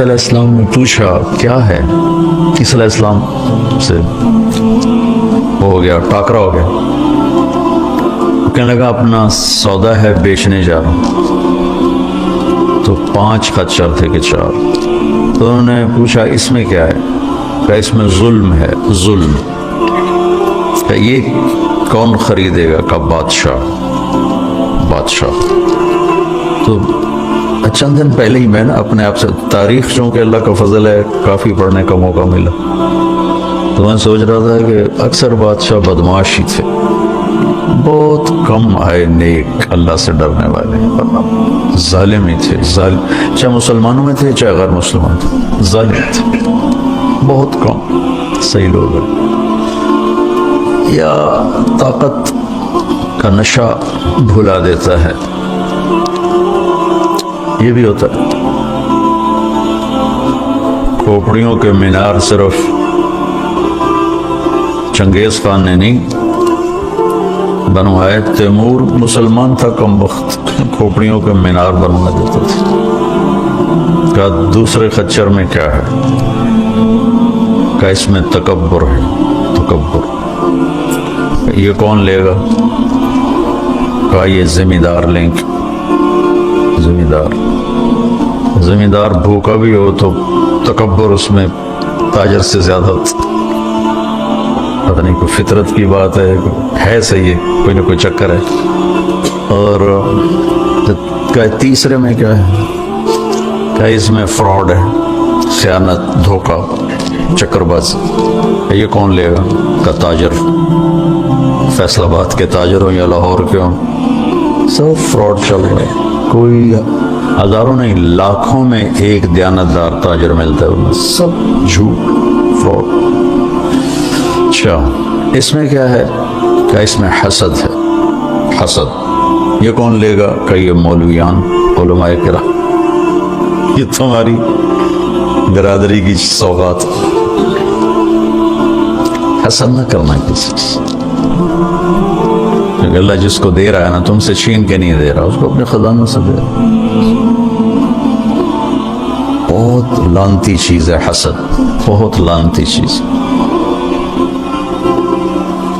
علیہ السلام نے پوچھا کیا ہے؟ عیسیٰ علیہ السلام سے ہو گیا ٹاکرا ہو گیا. کہنے لگا اپنا سودا ہے بیچنے جا رہا ہوں. تو 5 خچر تھے کہ 4. تو انہوں نے پوچھا اس میں کیا ہے؟ کہ اس میں ظلم ہے. ظلم کہ یہ کون خریدے گا؟ کہ بادشاہ. تو چند دن پہلے ہی میں نا اپنے آپ سے تاریخ چونکہ اللہ کا فضل ہے کافی پڑھنے کا موقع ملا. تو میں سوچ رہا تھا کہ اکثر بادشاہ بدمعاش ہی تھے, بہت کم آئے نیک اللہ سے ڈرنے والے, ورنہ ظالم ہی تھے. ظالم چاہے مسلمانوں میں تھے چاہے غیر مسلمان تھے, ظالم تھے بہت کم. صحیح لوگ ہیں. یا طاقت کا نشہ بھلا دیتا ہے, یہ بھی ہوتا ہے. کھوپڑیوں کے مینار صرف چنگیز خان نے نہیں بنوائے, تیمور مسلمان تھا کم وقت, کھوپڑیوں کے مینار بنوا دیتا تھا. کہا دوسرے خچر میں کیا ہے؟ کہ اس میں تکبر ہے. تکبر یہ کون لے گا؟ کہا یہ زمیندار لیں گے. زمیندار بھوکا بھی ہو تو تکبر اس میں تاجر سے زیادہ ہوتا. پتہ نہیں کوئی فطرت کی بات ہے صحیح ہے, کوئی نہ کوئی چکر ہے. اور تیسرے میں کیا ہے؟ کہ اس میں فراڈ ہے, خیانت, دھوکہ, چکر باز. یہ کون لے گا؟ کہ تاجر, فیصل آباد کے تاجر ہوں یا لاہور کے ہوں, سب فراڈ چل رہے ہیں. کوئی ہزاروں نہیں لاکھوں میں ایک دیانتدار تاجر ملتا ہے, سب جھوٹ, فراڈ. اچھا اس میں کیا ہے؟ کہ اس میں حسد ہے. حسد یہ کون لے گا؟ کہ یہ مولویان, علماء کرام, یہ تمہاری برادری کی سوغات. حسد نہ کرنا کسی سے. اللہ جس کو دے رہا ہے نا تم سے چھین کے نہیں دے رہا, اس کو اپنے خزانوں سے دے رہا. بہت لعنتی چیز ہے حسد, بہت لعنتی چیز.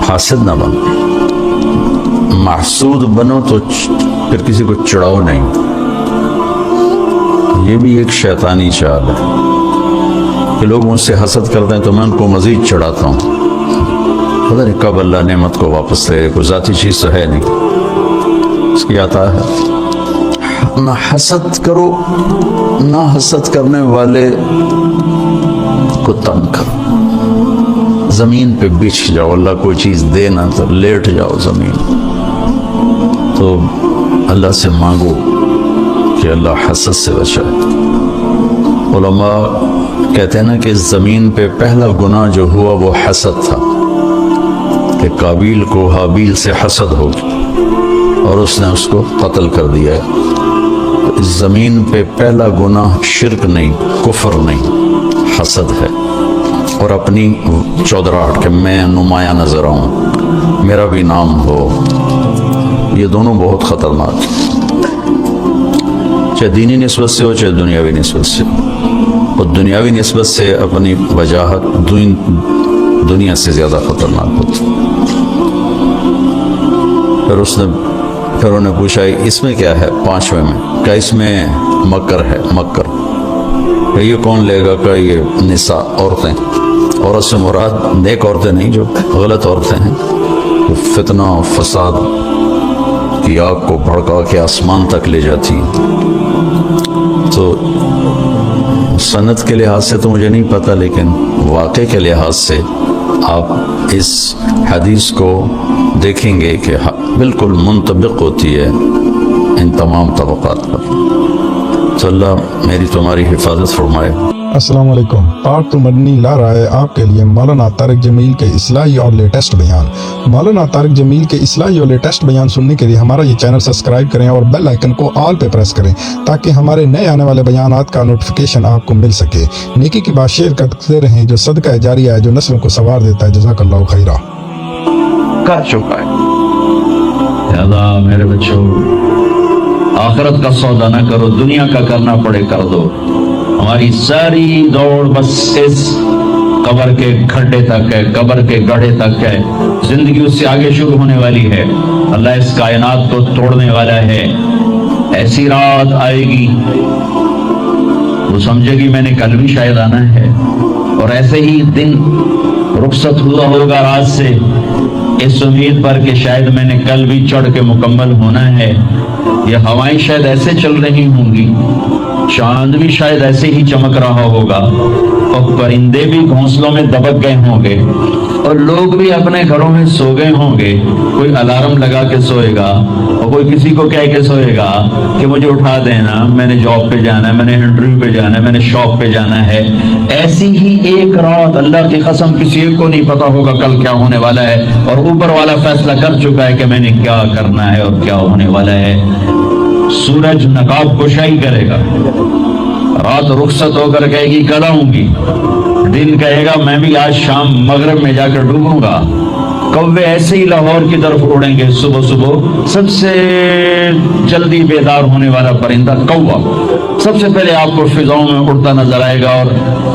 حاسد نہ بنو, محسود بنو تو پھر کسی کو چڑھاؤ نہیں. یہ بھی ایک شیطانی چال ہے کہ لوگ مجھ سے حسد کرتے ہیں تو میں ان کو مزید چڑھاتا ہوں. پتہ نہیں کب اللہ نعمت کو واپس لے, کوئی ذاتی چیز تو ہے نہیں, اس کی عطا ہے. نہ حسد کرو, نہ حسد کرنے والے کو تنگ کرو. زمین پہ بچھ جاؤ, اللہ کوئی چیز دے نہ تو لیٹ جاؤ زمین. تو اللہ سے مانگو کہ اللہ حسد سے بچائے. علماء کہتے ہیں نا کہ زمین پہ پہلا گناہ جو ہوا وہ حسد تھا, کہ قابیل کو حابیل سے حسد ہو اور اس نے اس کو قتل کر دیا ہے. اس زمین پہ پہلا گناہ شرک نہیں, کفر نہیں, حسد ہے. اور اپنی چودراہٹ کہ میں نمایاں نظر آؤں, میرا بھی نام ہو, یہ دونوں بہت خطرناک ہیں. چاہے دینی نسبت سے ہو چاہے دنیاوی نسبت سے ہو. اور دنیاوی نسبت سے اپنی وجاہت دنیا سے زیادہ خطرناک ہوتی. پھر انہوں نے پوچھا اس میں کیا ہے؟ 5ویں میں کہ اس میں مکر ہے. مکر کہ یہ کون لے گا؟ کہ یہ نساء, عورتیں. عورت سے مراد نیک عورتیں نہیں, جو غلط عورتیں ہیں, وہ فتنہ و فساد کی آگ کو بھڑکا کے آسمان تک لے جاتی. تو سند کے لحاظ سے تو مجھے نہیں پتہ, لیکن واقع کے لحاظ سے آپ اس حدیث کو دیکھیں گے کہ بالکل منطبق ہوتی ہے ان تمام طبقات پر. تو اللہ میری تمہاری حفاظت فرمائے. السلام علیکم. پاک تو مدنی لا رہا ہے آپ کے لیے مولانا طارق جمیل کے اصلاحی اور لیٹسٹ بیان. مولانا طارق جمیل کے اصلاحی اور لیٹسٹ بیان سننے کے لیے ہمارا یہ چینل سبسکرائب کریں اور بیل آئیکن کو آل پہ پریس کریں تاکہ ہمارے نئے آنے والے بیانات کا نوٹیفیکیشن آپ کو مل سکے. نیکی کی بات شیئر کرتے رہیں, جو صدقہ جاریہ ہے, جو نسلوں کو سنوار دیتا ہے. جزاک اللہ خیرہ. کر چکا ہے. لہذا میرے بچوں, آخرت کا سودا نہ کرو, دنیا کا کرنا پڑے کر دو. ہماری ساری دوڑ بس اس قبر کے کھڈے تک ہے، قبر کے گڑھے تک ہے، زندگی اس سے آگے شروع ہونے والی ہے۔ اللہ اس کائنات کو توڑنے والا ہے۔ ایسی رات آئے گی وہ سمجھے گی میں نے کل بھی شاید آنا ہے، اور ایسے ہی دن رخصت ہوا ہوگا رات سے اس امید پر کہ شاید میں نے کل بھی چڑھ کے مکمل ہونا ہے۔ یہ ہوائیں شاید ایسے چل رہی ہوں گی، چاند بھی شاید ایسے ہی چمک رہا ہوگا، اور پرندے بھی گھونسلوں میں دبک گئے ہوں گے، اور لوگ بھی اپنے گھروں میں سو گئے ہوں گے۔ کوئی الارم لگا کے سوئے گا اور کوئی کسی کو کہہ کے سوئے گا کہ مجھے اٹھا دینا، میں نے جاب پہ جانا ہے، میں نے انٹرویو پہ جانا ہے، میں نے شاپ پہ جانا ہے۔ ایسی ہی ایک رات اللہ کی قسم کسی ایک کو نہیں پتا ہوگا کل کیا ہونے والا ہے، اور اوپر والا فیصلہ کر چکا ہے کہ میں نے کیا کرنا ہے اور کیا ہونے والا ہے۔ سورج نقاب کشائی کرے گا، رات رخصت ہو کر کہے گی کل آؤں گی، دن کہے گا میں بھی آج شام مغرب میں جا کر ڈوبوں گا۔ کوے ایسے ہی لاہور کی طرف اڑیں گے صبح صبح۔ سب سے جلدی بیدار ہونے والا پرندہ کوا سب سے پہلے آپ کو فضاؤں میں اڑتا نظر آئے گا اور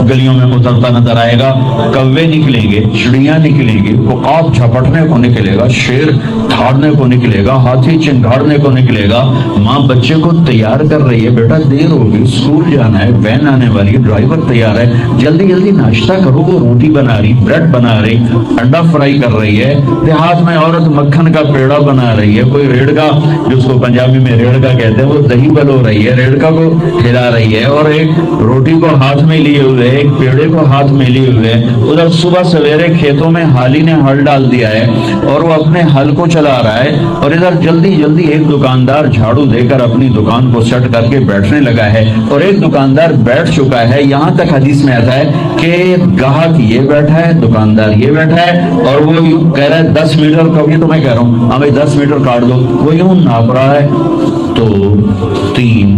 گلیوں میں اترتا نظر آئے گا۔ کوے نکلیں گے، چڑیاں نکلیں گی، عقاب جھپٹنے کو نکلے گا، شیر دھاڑنے کو نکلے گا، ہاتھی چنگھاڑنے کو نکلے گا۔ ماں بچے کو تیار کر رہی ہے، بیٹا دیر ہوگی، اسکول جانا ہے، وین آنے والی ہے، ڈرائیور تیار ہے، جلدی جلدی ناشتہ کرو۔ وہ روٹی بنا رہی، بریڈ بنا رہی، انڈا فرائی کر رہی ہے، دیہات میں عورت مکھن کا پیڑا بنا رہی ہے، کوئی ریڑکا جس کو پنجابی میں ریڑکا کہتے ہیں وہ دہی بلو رہی ہے، ریڑکا کو کھلا رہی ہے، اور ایک روٹی کو ہاتھ میں لیے ہوئے، ایک پیڑے کو ہاتھ میں لیے ہوئے۔ ادھر صبح سویرے کھیتوں میں حالی نے ہل ڈال دیا ہے اور وہ اپنے ہل کو چلا رہا ہے، اور ادھر جلدی جلدی ایک دکاندار جھاڑو دے کر اپنی دکان کو سیٹ کر کے بیٹھنے لگا ہے، اور ایک دکاندار بیٹھ چکا ہے۔ یہاں تک حدیث میں آتا ہے کہ گاہک یہ بیٹھا ہے، دکاندار یہ بیٹھا ہے، اور وہ یوں کہہ رہا ہے 10 میٹر کا، یہ تو میں کہہ رہا ہوں ہاں بھائی 10 میٹر کاٹ دو، وہ یوں ناپ رہا ہے 2 3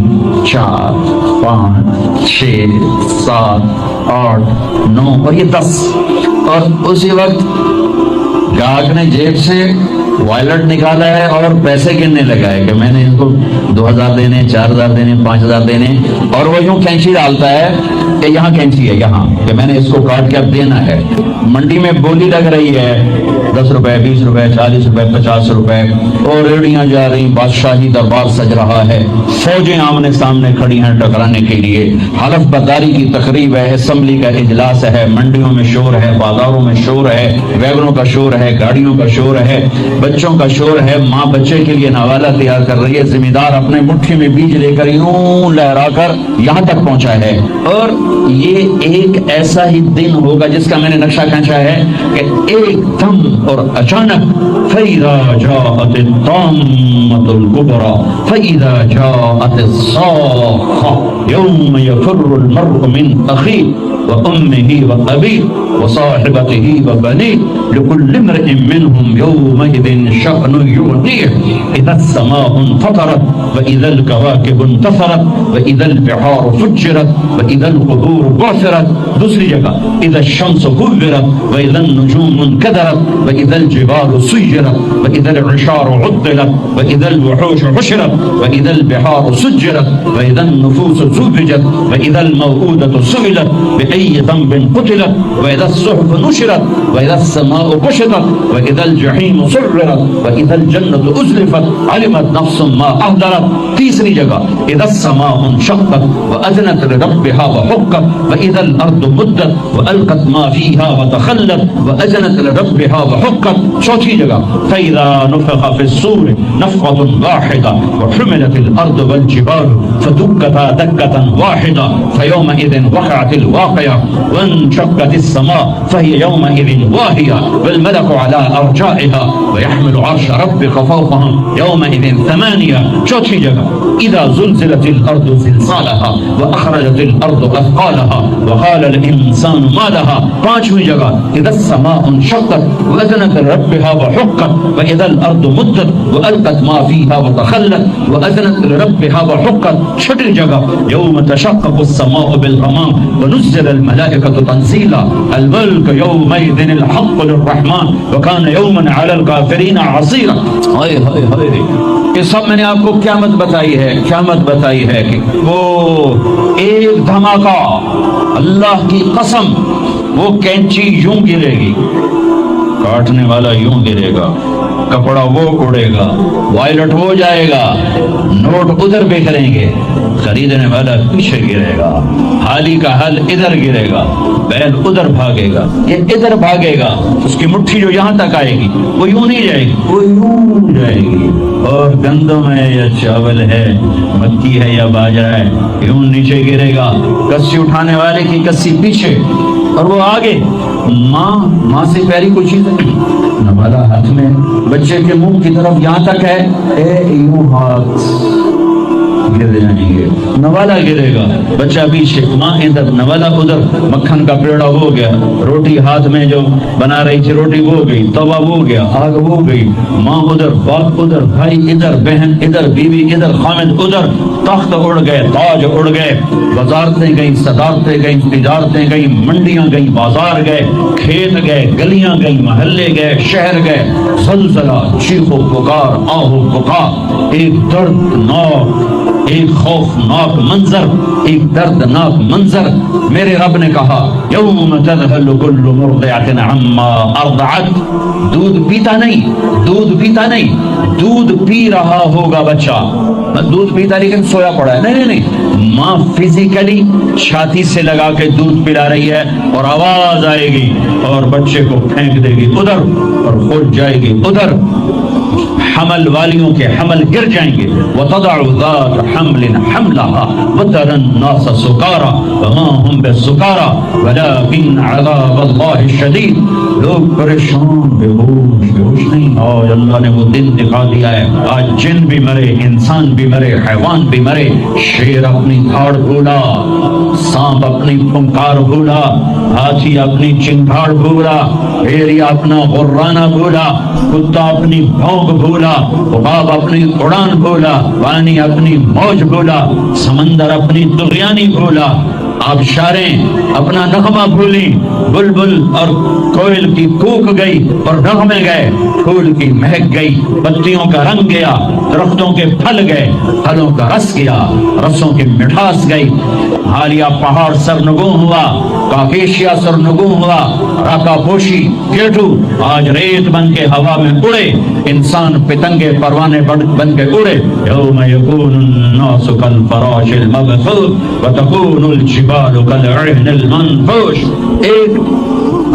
4 5 6 7 8 9 اور یہ 10، اور اسی وقت گاہک نے جیب سے وائلٹ نکالا ہے اور پیسے گننے لگا ہے کہ میں نے ان کو 2000 دینے، 4000 دینے، 5000 دینے، اور وہ یوں کینچی ڈالتا ہے کہ یہاں کینچی ہے، یہاں کہ میں نے اس کو کاٹ کے اب دینا ہے۔ منڈی میں بولی لگ رہی ہے 10 روپے، 20 روپے، 40 روپے، 50 روپے، اور ریڑیاں جا رہی، بادشاہی دربار سج رہا ہے، فوجیں آمنے سامنے کھڑی ہیں ٹکرانے کے لیے، حلف برداری کی تقریب ہے، اسمبلی کا اجلاس ہے، منڈیوں میں شور ہے، بازاروں میں شور ہے، ویگنوں کا شور ہے، گاڑیوں کا شور ہے، بچوں کا شور ہے، ماں بچے کے لیے نوالا تیار کر رہی ہے، ذمہ دار اپنے مٹھی میں بیج لے کر یوں لہرا کر یہاں تک پہنچا ہے۔ اور یہ ایک ایسا ہی دن ہوگا جس کا میں نے نقشہ کھینچا ہے کہ ایک دم اور اچانک فَإِذَا جَاءَتِ الطَّامَّةُ الْكُبْرَى فَإِذَا جَاءَتِ الصَّاخَّةُ يَوْمَ يَفِرُّ الْمَرْءُ مِنْ أَخِيهِ وأمه وأبيه وصاحبته وبنيه لكل امرئ منهم يومئذ شأن يغنيه إذا السماء انفطرت وإذا الكواكب انتثرت وإذا البحار فجرت وإذا القبور بعثرت۔ دوسری جگہ إذا الشمس كورت وإذا النجوم انكدرت وإذا الجبال سيرت وإذا العشار عطلت وإذا الوحوش حشرت وإذا البحار سجرت وإذا النفوس زوجت وإذا الموءودة سئلت بأي ذنب قتلت وإذا الصحف نشرت وإذا السماء كشطت وإذا الجحيم سعرت وإذا الجنة أزلفت علمت نفس ما أحضرت۔ تیسری جگہ إذا السماء انشقت وأذنت لربها وحقت وإذا الأرض مدت وألقت ما فيها وتخلت وأذنت لربها وحقت۔ چوتھی جگہ فإذا نفخ في الصور نفخة واحدة وحملت الأرض والجبال فدكتا دكة واحدة فيومئذ وقعت الواقعة وانشقت السماء فهي يومئذ واهية والملك على أرجائها ويحمل عرش ربك فوقهم يومئذ 8۔ چوتھی جگہ إذا زلزلت الأرض زلزالها وأخرجت الأرض أثقالها وقال الإنسان ما لها۔ پانچویں جگہ إذا السماء انشقت وأذنت لربها وحقت وإذا الأرض مدت وألقت ما فيها وتخلت وأذنت لربها وحقت۔ چھٹی جگہ يوم تشقق السماء بالغمام ونزل الملائكة تنزيلا الملك يومئذ الحق للرحمن وكان يوما على الكافرين الآخرین عصیرا. ہائے ہائے ہائے، یہ سب میں نے آپ کو قیامت بتائی ہے، قیامت بتائی ہے کہ وہ ایک دھماکہ، اللہ کی قسم، وہ کینچی یوں گرے گی، کاٹنے والا یوں گرے گا، کپڑا وہ اڑے گا، وائلٹ ہو جائے گا، نوٹ ادھر بکھریں گے، خریدنے والا پیچھے گرے گا، حالی کا حل ادھر گرے گا، بیل ادھر بھاگے گا، یہ ادھر بھاگے گا، اس کی مٹھی جو یہاں تک آئے گی وہ یوں نہیں جائے گی، وہ یوں جائے گی. اور گندم ہے یا چاول ہے، مکی ہے یا باجرہ ہے، یوں نیچے گرے گا، کسی اٹھانے والے کی کسی پیچھے اور وہ آگے. ماں سے پیاری کوئی چیز ہے، نوالا ہاتھ میں، بچے کے منہ کی طرف یہاں تک ہے، یوں ہاتھ گر جائیں گے، نوالا گرے گا، بچہ پیچھے، ماں ادھر، نوالا ادھر، مکھن کا پیڑا ہو گیا، روٹی ہاتھ میں جو بنا رہی تھی روٹی وہ گئی، توا وہ گیا، آگ وہ گئی، ماں ادھر، باپ ادھر، بھائی ادھر، بہن ادھر، بیوی ادھر، خامد ادھر، تخت اڑ گئے، تاج اڑ گئے، وزارتیں گئیں، صدارتیں گئیں، تجارتیں گئیں، منڈیاں گئیں، بازار گئے، کھیت گئے، گلیاں گئیں، محلے گئے، شہر گئے، زلزلہ، چیخو پکار، آہو پکار، ایک دردناک، ایک خوفناک منظر، ایک دردناک منظر. میرے رب نے کہا یوم تذہل کل مرضعۃ عما ارضعت. دودھ پیتا نہیں، دودھ پیتا نہیں، دودھ پی رہا ہوگا بچہ، دودھ پیتا لیکن سویا پڑا ہے، نہیں نہیں نہیں، ماں فزیکلی چھاتی سے لگا کے دودھ پلا رہی ہے اور آواز آئے گی اور بچے کو پھینک دے گی ادھر اور خود جائے گی ادھر. حمل والیوں کے حمل گر جائیں گے. وَتَضَعُ ذَاتُ حَمْلٍ حَمْلَهَا وَتَرَى النَّاسَ سُكَارَى وَمَا هُمْ بِالسُّكَارَى وَلَكِنَّ عَذَابَ اللَّهِ الشَّدِيدُ. لوگ پریشان، بے ہوش نہیں. آج اللہ نے وہ دن دکھا دیا ہے، آج جن بھی مرے، انسان بھی مرے، حیوان بھی مرے. شیر اپنی دھاڑ بھولا، سانپ اپنی پھنکار بھولا، ہاتھی اپنی چنگھاڑ بھولا، بھیڑیا اپنا غرانہ بھولا، کتا اپنی بھونک بھولا، عقاب اپنی اڑان بھولا، پانی اپنی موج بھولا، سمندر اپنی طغیانی بھولا، آبشاریں اپنا نغمہ بھولی، بلبل اور کوئل کی کوک گئی اور نغمے گئے، پھول کی مہک گئی، پتیوں کا رنگ گیا، درختوں کے پھل گئے، پھلوں کا رس گیا، رسوں کی مٹھاس گئی. حالیہ پہاڑ سرنگوں ہوا، کاکیشیا سرنگوں ہوا، راکا پوشی کیٹو آج ریت بن کے ہوا میں اڑے، انسان پتنگے پروانے بن کے اڑے. یوم یکون الناس کالفراش المبثوث وتکون الجبال کالعہن المنفوش. ایک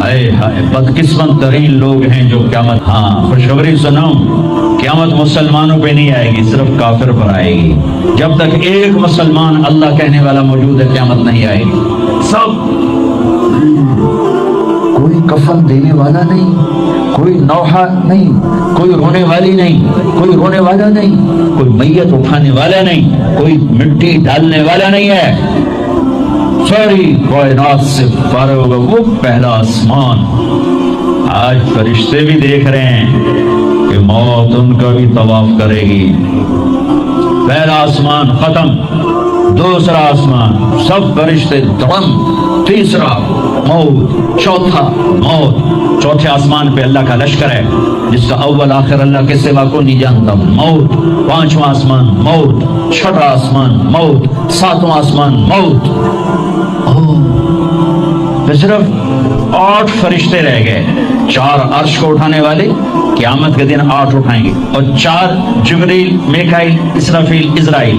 اے ہائے بدقسمت ترین لوگ ہیں جو قیامت، ہاں خوشخبری سناؤں، قیامت مسلمانوں پہ نہیں آئے گی، صرف کافر پر آئے گی. جب تک ایک مسلمان اللہ کہنے والا موجود ہے قیامت نہیں آئے گی. سب، کوئی کفن دینے والا نہیں، کوئی نوحہ نہیں، کوئی رونے والی نہیں، کوئی رونے والا نہیں، کوئی میت اٹھانے والا نہیں، کوئی مٹی ڈالنے والا نہیں ہے. ساری کائنات سے فارغ ہوگا وہ پہلا آسمان. آج فرشتے بھی دیکھ رہے ہیں کہ موت ان کا بھی طواف کرے گی. پہلا آسمان ختم، دوسرا آسمان سب فرشتے دم، تیسرا موت، چوتھا موت. چوتھے آسمان پہ اللہ کا لشکر ہے جس کا اول آخر اللہ کے سوا کو نہیں جانتا، موت. پانچواں آسمان موت، چھٹا آسمان موت، ساتواں آسمان موت. صرف 8 فرشتے رہ گئے. 4 عرش کو اٹھانے والے قیامت کے دن 8 اٹھائیں گے، اور 4 جبریل، میکائیل، اسرافیل، اسرائیل.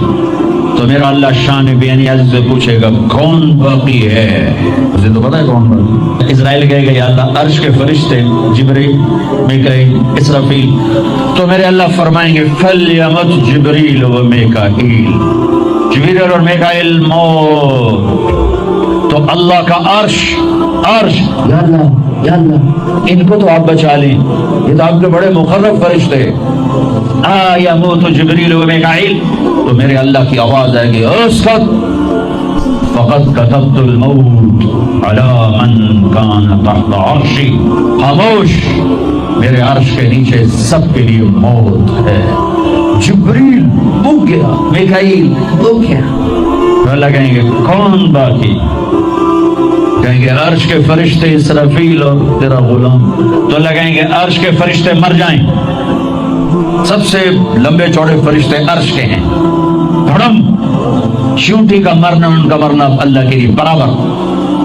تو میرا اللہ شان بے نیاز سے پوچھے گا کون باقی ہے؟ اسے تو پتا ہے کون باقی. اسرائیل کہے گا یا اللہ عرش کے فرشتے جبریل، میکائیل، اسرافیل. تو میرے اللہ فرمائیں گے فلیمت جبریل و میکائیل، جبریل اور میکائیل موت. تو اللہ کا عرش یا اللہ ان کو تو آپ بچا لیں، یہ تو آپ کے بڑے مقرب فرشتے. یموت جبریل و میکائیل. تو میرے اللہ کی آواز آئے گی اسکت فقد کتبت الموت علی من کان تحت عرشی. خاموش، میرے عرش کے نیچے سب کے لیے موت ہے. جبریل وہ گیا، میکائیل وہ گیا. تو اللہ کہیں گے کون باقی؟ کہیں گے عرش کے فرشتے اسرافیل اور تیرا غلام. تو اللہ کہیں گے عرش کے فرشتے مر جائیں، سب سے لمبے چوڑے فرشتے عرش کے ہیں، دھڑم چیونٹی کا مرنا ان کا مرنا اللہ کے لیے برابر.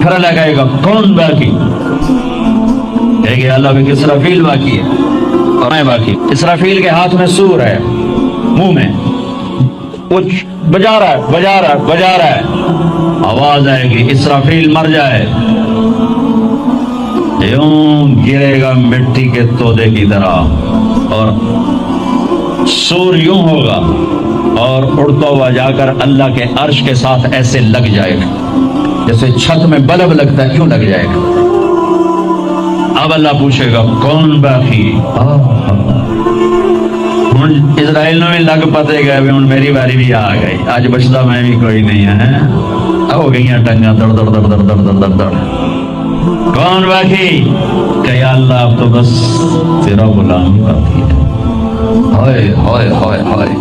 پھر اللہ کہے گا کون باقی؟ کہے گا اللہ بھی اسرافیل باقی ہے اور میں باقی. اسرافیل کے ہاتھ میں سور ہے، منہ میں کچھ بجا رہا ہے، آواز آئے گی اسرافیل مر جائے، یوں گرے گا مٹی کے تودے کی طرح اور سور یوں ہوگا اور اڑتا ہوا جا کر اللہ کے عرش کے ساتھ ایسے لگ جائے گا جیسے چھت میں بلب لگتا ہے، کیوں لگ جائے گا. اب اللہ پوچھے گا کون باقی؟ اسرائیل میں لگ پتے گئے بھی ہوں میری باری بھی آ گئی، آج بچتا میں بھی کوئی نہیں ہے، ہو گئی ٹنگا دڑ دڑ دڑ دڑ دڑ دڑ دڑ. کون باقی؟ کہ یا اللہ اب تو بس تیرا غلام باقی ہے. ہائے ہائے ہائے ہائے.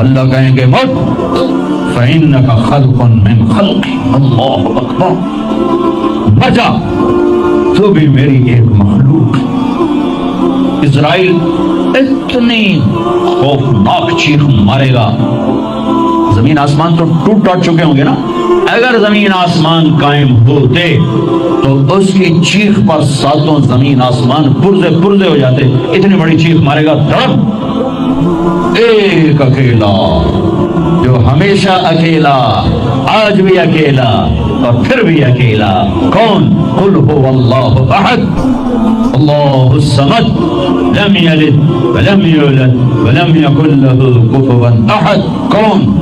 اللہ کہیں گے مت فإنك خلق من خلقی. اللہ اکبر. بچا تو بھی میری ایک مخلوق. اسرائیل اتنی خوفناک چیخ مارے گا، زمین آسمان تو ٹوٹ چکے ہوں گے نا. اگر زمین آسمان قائم ہوتے تو اس کی چیخ پر ساتوں زمین آسمان پرزے ہو جاتے. اتنی بڑی چیخ مارے گا. دھڑم ایک اکیلا جو ہمیشہ اکیلا، آج بھی اکیلا اور پھر بھی اکیلا. کون؟ قل هو اللہ احد اللہ الصمد لم یلد ولم یولد ولم یکن له کفوا احد. کون؟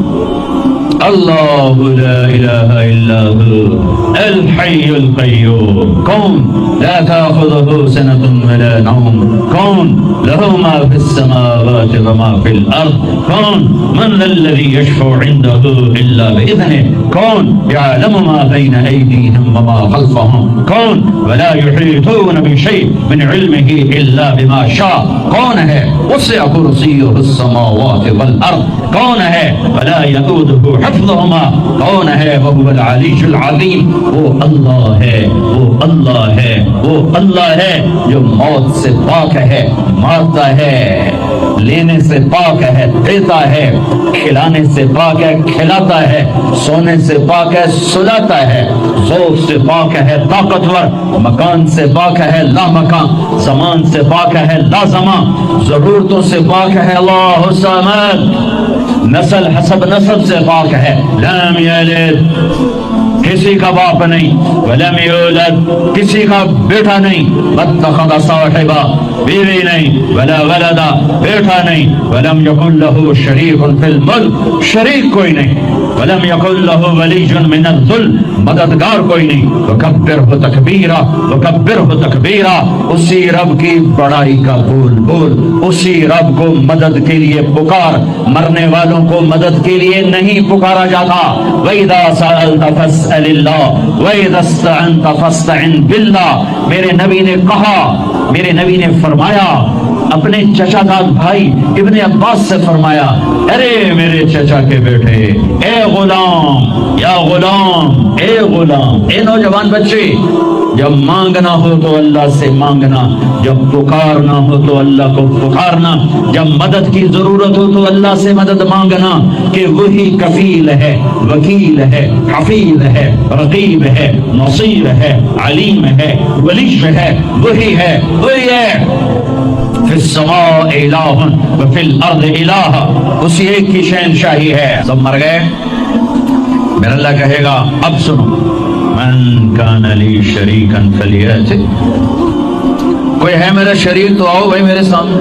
اللہ لا الہ الا هو الحی القیوم. کون؟ لا تأخذه سنة ولا نوم. کون؟ له ما في السماوات وما في الأرض. کون؟ من ذا الذي يشفع عنده إلا بإذنه. کون؟ يعلم ما بين أيديهم وما خلفهم. کون؟ ولا يحيطون بشيء من علمه إلا بما شاء. کون ہے؟ وسع کرسیہ السماوات والأرض. کون ہے؟ ولا يؤوده حفظهما. کون ہے؟ وهو العلی العظیم. وہ اللہ ہے، وہ اللہ ہے، وہ اللہ ہے جو موت سے پاک ہے، مارتا ہے، لینے سے پاک ہے، دیتا ہے، کھلانے سے پاک ہے، کھلاتا ہے، سونے سے پاک ہے، سلاتا ہے، ذوق سے پاک ہے، طاقتور، مکان سے پاک ہے، لا مکان، زمان سے پاک ہے، لا زمان، ضرورتوں سے پاک ہے، اللہ الصمد، نسل حسب نسب سے پاک ہے، لم یلد کسی کا باپ نہیں، ولم یولد کسی کا بیٹا نہیں، واتخذ صاحبہ بیوی نہیں، ولا ولدا بیٹا نہیں، ولم یکن له شریک فی الملک شریک کوئی نہیں، ولم یکن له ولی من الذل مددگار کوئی نہیں. وکبرہ تکبیرا وکبرہ تکبیرا. اسی رب کی بڑائی کا بول بول، اسی رب کو مدد کے لیے پکار. مرنے والوں کو مدد کے لیے نہیں پکارا جاتا. وَإِذَا سَأَلْتَ فَاسْأَلِ اللَّهِ وَإِذَا اسْتَعَنْتَ فَاسْتَعِنْ بِاللَّهِ. میرے نبی نے کہا، میرے نبی نے فرمایا، اپنے چچا داد بھائی ابن عباس سے فرمایا، ارے میرے چچا کے بیٹے، اے غلام، یا غلام، اے غلام، اے نوجوان بچے، جب مانگنا ہو تو اللہ سے مانگنا، جب پکارنا ہو تو اللہ کو پکارنا، جب مدد کی ضرورت ہو تو اللہ سے مدد مانگنا، کہ وہی کفیل ہے، وکیل ہے، حفیظ ہے، رقیب ہے، نصیر ہے، علیم ہے، ولی ہے، وہی ہے، وہی ہے. فی السماء الہ وفی الارض الہ. اسی ایک کی شہنشاہی ہے. سب مر گئے. میرا اللہ کہے گا اب سنو، من کان لی شریکا فلیأت. کوئی ہے میرا شریک تو آؤ بھائی میرے سامنے.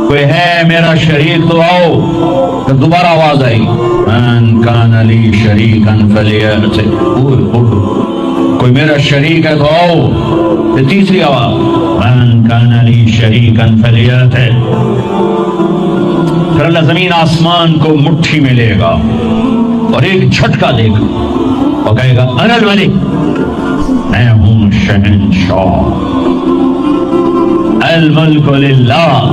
کوئی ہے میرا شریک تو آؤ. پھر دوبارہ آواز آئی، من کان لی شریکا فلیأت. کوئی میرا شریک ہے تو آؤ. پھر تیسری آواز، من کان لی شریکا فلیأت. پھر اللہ زمین آسمان کو مٹھی میں لے گا اور ایک جھٹکا دے گا اور کہے گا انا الملک، میں ہوں شہنشاہ، الملک للہ،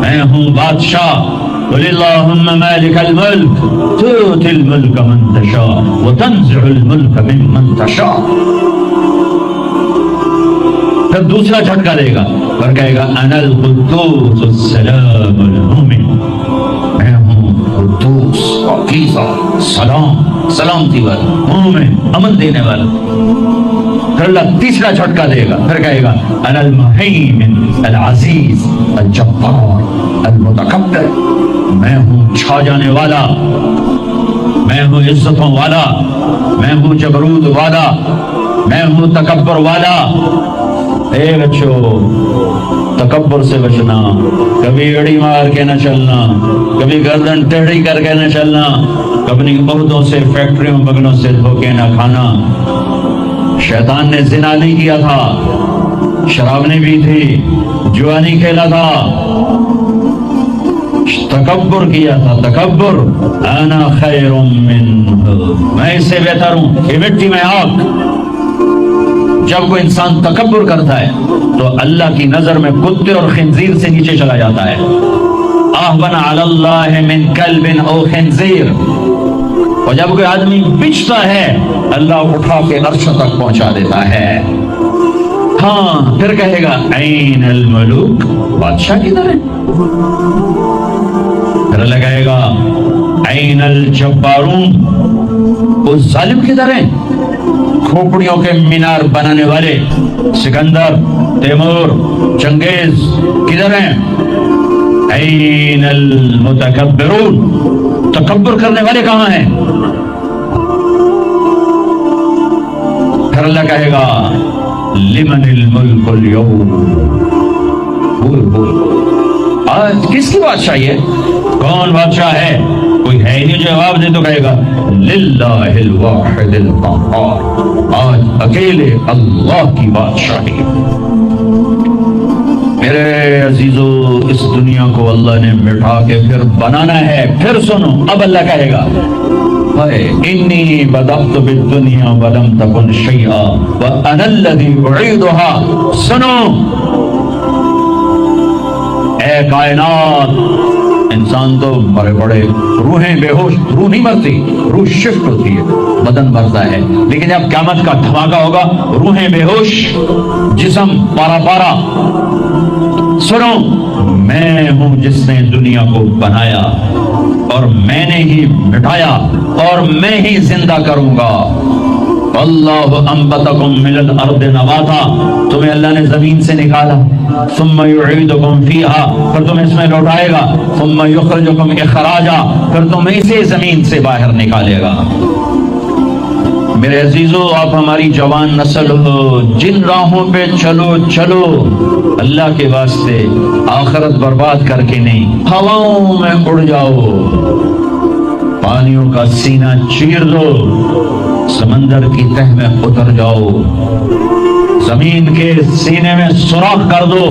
میں ہوں بادشاہ. قل اللہم مالک الملک تؤتی الملک من تشاء وتنزع الملک ممن تشاء. پھر دوسرا جھٹکا دے گا، اور کہے گا انا القدوس السلام المؤمن، میں ہوں قدوس پاکیزہ سلام سلامتی والا مومن امن دینے والا۔ پھر اللہ تیسرا جھٹکا دے گا، پھر کہے گا انا المہیمن العزیز الجبار المتکبر، میں ہوں چھا جانے والا، میں ہوں عزتوں والا، میں ہوں جبروت والا، میں ہوں تکبر والا۔ اے بچو تکبر سے بچنا، کبھی اڑی مار کے نہ چلنا، کبھی گردن ٹیڑھی کر کے نہ چلنا، اپنی عہدوں سے فیکٹریوں بگلوں سے دھوکے نہ کھانا۔ شیطان نے زنا نہیں کیا تھا، شراب نہیں پی تھی، جوا نہیں کھیلا تھا، تکبر کیا تھا۔ تکبر انا خیر منہ، میں اس سے بہتر ہوں، یہ مٹی میں آگ۔ جب کوئی انسان تکبر کرتا ہے تو اللہ کی نظر میں کتے اور خنزیر سے نیچے چلا جاتا ہے۔ اہون علی اللہ من کلب او خنزیر، اور جب کوئی آدمی بچتا ہے اللہ اٹھا کے عرش تک پہنچا دیتا ہے۔ ہاں پھر کہے گا این الملوک، بادشاہ کدھر ہے؟ پھر اللہ کہے گا این الجبارون، وہ ظالم کدھر ہیں؟ کھوپڑیوں کے مینار بنانے والے سکندر، تیمور، چنگیز کدھر ہیں؟ این المتکبرون، تکبر کرنے والے کہاں ہیں؟ پھر اللہ کہے گا لمن الملک اليوم، بول بول آج کس کی بادشاہی ہے؟ کون بادشاہ ہے؟ کوئی ہے ہی نہیں جواب دے تو کہے گا للہ الواحد القہار، آج اکیلے اللہ کی بادشاہی۔ میرے عزیزو اس دنیا کو اللہ نے مٹا کے پھر بنانا ہے۔ پھر سنو اب اللہ کہے گا انی بدأت بالدنیا ولم تکن شیئا وانا الذی اعیدها۔ سنو اے کائنات، انسان تو بڑے بڑے روحیں بے ہوش، روح نہیں مرتی، روح شفٹ ہوتی ہے، بدن مرتا ہے، لیکن جب قیامت کا دھماکہ ہوگا روحیں بے ہوش، جسم پارا پارا۔ سنو میں ہوں جس نے دنیا کو بنایا اور میں نے ہی مٹایا اور میں ہی زندہ کروں گا۔ اللہ انبتکم من الارض نباتا، تمہیں اللہ نے زمین سے نکالا، ثم یعیدکم فیہا، پھر تمہیں اس میں لوٹائے گا، ثم یخرجکم اخراجا، پھر تمہیں اسے زمین سے باہر نکالے گا۔ میرے عزیزو آپ ہماری جوان نسل ہو، جن راہوں پہ چلو چلو اللہ کے واسطے، آخرت برباد کر کے نہیں، ہواؤں میں اڑ جاؤ، پانیوں کا سینہ چیر دو، سمندر کی تہ میں اتر جاؤ، زمین کے سینے میں سوراخ کر دو،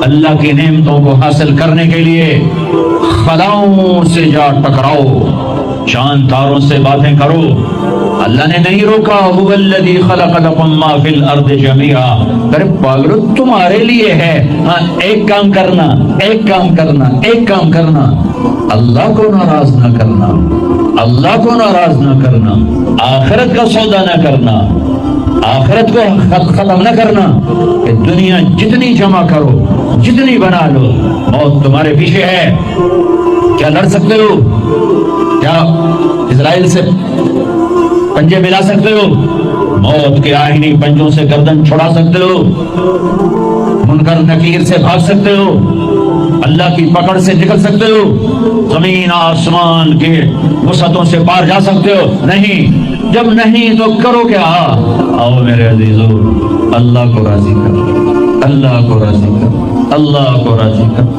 اللہ کی نعمتوں کو حاصل کرنے کے لیے خلاؤں سے جا ٹکراؤ، چاند تاروں سے باتیں کرو۔ اللہ نے نہیں روکا، هو الذی خلق لکم ما فی الارض جميعا، ارے پاگلو تمہارے لیے ہے، ہاں ایک کام کرنا، ایک کام کرنا، ایک کام کرنا، اللہ کو ناراض نہ کرنا، اللہ کو ناراض نہ کرنا، آخرت کا سودا نہ کرنا، آخرت کو ختم نہ کرنا کہ دنیا جتنی جمع کرو، جتنی بنا لو، موت تمہارے پیچھے ہے۔ کیا لڑ سکتے ہو؟ کیا اسرائیل سے پنجے ملا سکتے ہو؟ موت کے آئینی پنجوں سے گردن چھڑا سکتے ہو؟ منکر نکیر سے بھاگ سکتے ہو؟ اللہ کی پکڑ سے نکل سکتے ہو؟ زمین آسمان کے وسعتوں سے پار جا سکتے ہو؟ نہیں۔ جب نہیں تو کرو کیا؟ آؤ میرے عزیزو، اللہ کو راضی کر، اللہ کو راضی کر، اللہ کو راضی کر۔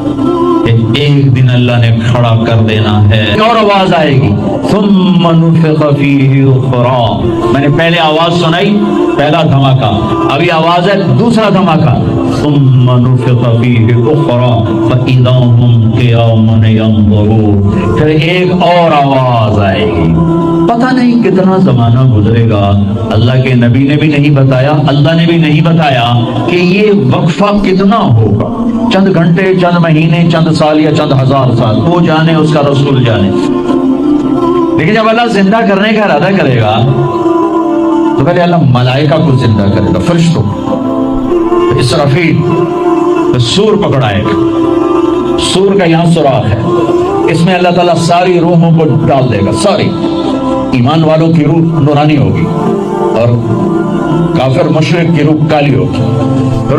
ایک دن اللہ نے کھڑا کر دینا ہے، اور آواز آئے گی ثم نفخ فیہ اخری، میں نے پہلے آواز سنائی، پہلا دھماکہ، ابھی آواز ہے دوسرا دھماکہ، ثم نفخ فیہ اخری فاذا هم قیام ینظرون، پھر ایک اور آواز آئے گی۔ پتہ نہیں کتنا زمانہ گزرے گا، اللہ کے نبی نے بھی نہیں بتایا، اللہ نے بھی نہیں بتایا کہ یہ وقفہ کتنا ہوگا، چند گھنٹے، چند مہینے، چند سال یا چند ہزار سال، وہ جانے، اس کا رسول جانے۔ لیکن جب اللہ زندہ کرنے کا ارادہ کرے گا تو پہلے اللہ ملائکہ کو زندہ کرے گا، فرشتوں، اسرافیل، تو سور پکڑائے گا. سور کا یہاں سوراخ ہے, اس میں اللہ تعالیٰ ساری روحوں کو ڈال دے گا. ساری ایمان والوں کی روح نورانی ہوگی اور کافر مشرک کی روح کالی ہوگی. پھر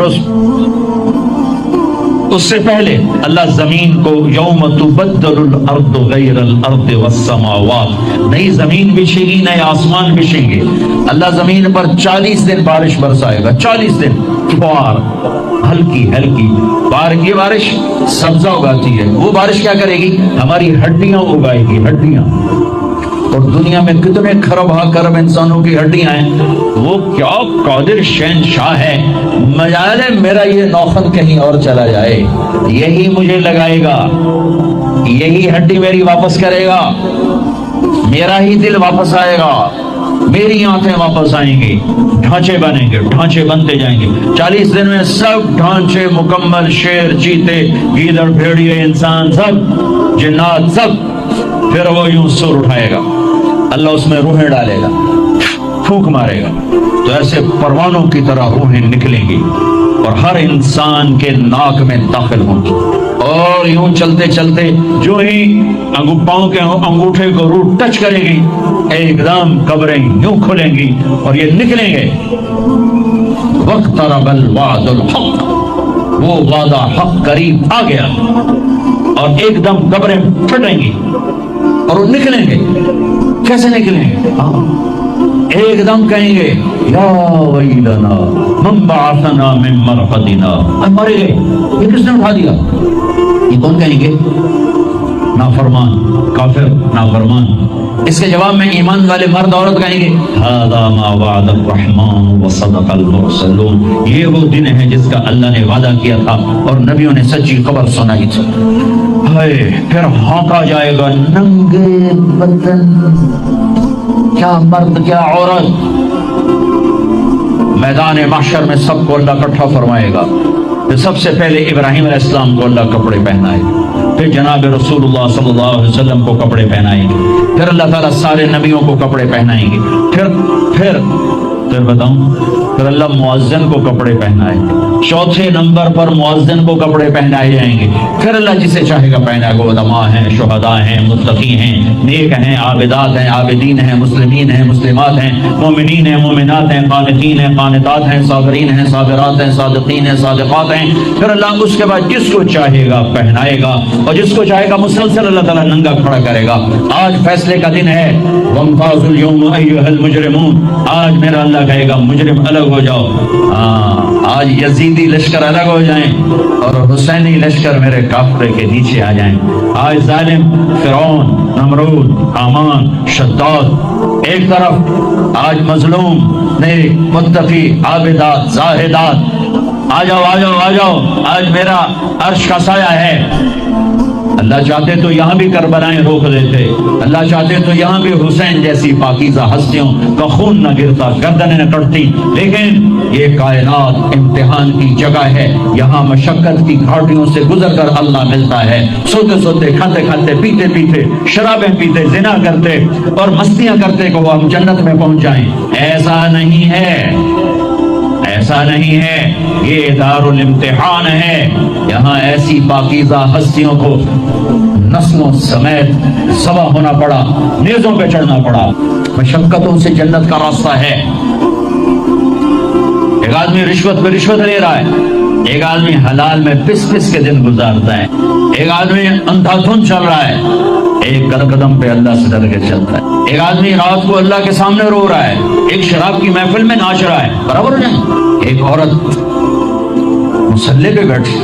اس سے پہلے اللہ زمین کو یوم تبدل الارض غیر الارض والسماوات, نئی زمین بچھے گی, نئے آسمان بچھیں گے. اللہ زمین پر 40 دن بارش برسائے گا. 40 دن فوار, ہلکی ہلکی یہ بارش سبزہ اگاتی ہے. وہ بارش کیا کرے گی؟ ہماری ہڈیاں اگائے گی, ہڈیاں. اور دنیا میں کتنے کھرب انسانوں کی ہڈیاں ہیں. وہ کیا قادر شہنشاہ ہے, مجال ہے میرا یہ نوخن کہیں اور چلا جائے, یہی مجھے لگائے گا, یہی ہڈی میری واپس کرے گا, میرا ہی دل واپس آئے گا, میری آنکھیں واپس آئیں گی, ڈھانچے بنیں گے, ڈھانچے بنتے جائیں گے. 40 دن میں سب ڈھانچے مکمل, شیر, چیتے, گیدڑ, بھیڑیے, انسان, سب جنات, سب. پھر وہ یوں سر اٹھائے گا, اللہ اس میں روحیں ڈالے گا, پھونک مارے گا, تو ایسے پروانوں کی طرح روحیں نکلیں گی اور ہر انسان کے ناک میں داخل ہوں گی. اور یوں چلتے چلتے جو ہی پاؤں کے انگوٹھے کو روح ٹچ کرے گی, ایک دم قبریں یوں کھلیں گی اور یہ نکلیں گے. واقترب الوعد الحق, وہ وعدہ حق قریب آ گیا, اور ایک دم قبریں پھٹیں گی اور وہ نکلیں گے. کیسے نکلیں گے؟ ایک دم کہیں گے یا ویلنا من بعثنا من مرقدنا, مرے گئے, یہ کس نے اٹھا دیا؟ یہ کون کہیں گے؟ نافرمان, کافر, نافرمان. اس کے جواب میں ایمان والے مرد عورت کہیں گے ھذا ما وعد الرحمن وصدق المرسلون, یہ وہ دن ہے جس کا اللہ نے وعدہ کیا تھا اور نبیوں نے سچی خبر سنائی تھی. پھر ہانکا جائے گا, ننگے بدن, کیا مرد کیا عورت. میدان محشر میں سب کو اللہ اکٹھا فرمائے گا. سب سے پہلے ابراہیم علیہ السلام کو اللہ کپڑے پہنائے گا, پھر جناب رسول اللہ صلی اللہ علیہ وسلم کو کپڑے پہنائیں گے, پھر اللہ تعالیٰ سارے نبیوں کو کپڑے پہنائیں گے, پھر بتاؤں, پھر اللہ مؤذن کو کپڑے پہنائے گے. چوتھے نمبر پر مؤذن کو کپڑے پہنائے جائیں گے. پھر اللہ جسے چاہے گا پہنائے گا. علماء ہیں, شہداء ہیں, متقی ہیں, نیک ہیں, عابدات ہیں, عابدین ہیں, مسلمین ہیں, مسلمات ہیں, مومنین ہیں, مومنات ہیں, قانتین ہیں, قانتات ہیں, صابرین ہیں, صابرات ہیں, صادقین ہیں, صادقات ہیں. پھر اللہ اس کے بعد جس کو چاہے گا پہنائے گا اور جس کو چاہے گا مسلسل اللہ تعالیٰ ننگا کھڑا کرے گا. آج فیصلے کا دن ہے. وامتازوا اليوم ایھا المجرمون, آج میرا اللہ کہے گا مجرم الگ ہو جاؤ. آج یزیدی لشکر الگ ہو جائیں اور حسینی لشکر میرے کافرے کے نیچے آ جائیں. آج ظالم فرعون, نمرود, حامان, شداد ایک طرف, آج مظلوم نیک, متقی, عابدات, زاہدات, آ جاؤ آ جاؤ آ جاؤ. آج میرا عرش کا سایہ ہے. اللہ چاہتے تو یہاں بھی کربلائیں روک دیتے, اللہ چاہتے تو یہاں بھی حسین جیسی پاکیزہ ہستیوں کا خون نہ گرتا, گردنیں نہ کٹتی. لیکن یہ کائنات امتحان کی جگہ ہے, یہاں مشقت کی گھاٹیوں سے گزر کر اللہ ملتا ہے. سوتے سوتے, کھاتے کھاتے, پیتے پیتے, شرابیں پیتے, زنا کرتے اور مستیاں کرتے کہ وہ ہم جنت میں پہنچ جائیں. ایسا نہیں ہے, ایسا نہیں ہے. یہ دار الامتحان ہے. یہاں ایسی پاکیزہ ہستیوں کو نسلوں سمیت ذبح ہونا پڑا, نیزوں پہ چڑھنا پڑا. مشقتوں سے جنت کا راستہ ہے. ایک آدمی رشوت پہ رشوت لے رہا ہے, ایک آدمی حلال میں پس پس کے دن گزارتا ہے, ایک آدمی اندھا دھند چل رہا ہے, ایک قدم پہ اللہ سے ڈر کے چلتا ہے. ایک آدمی رات کو اللہ کے سامنے رو رہا ہے, ایک شراب کی محفل میں ناچ رہا ہے. برابر ہو جائیں. ایک عورت مسلح پہ بیٹھی,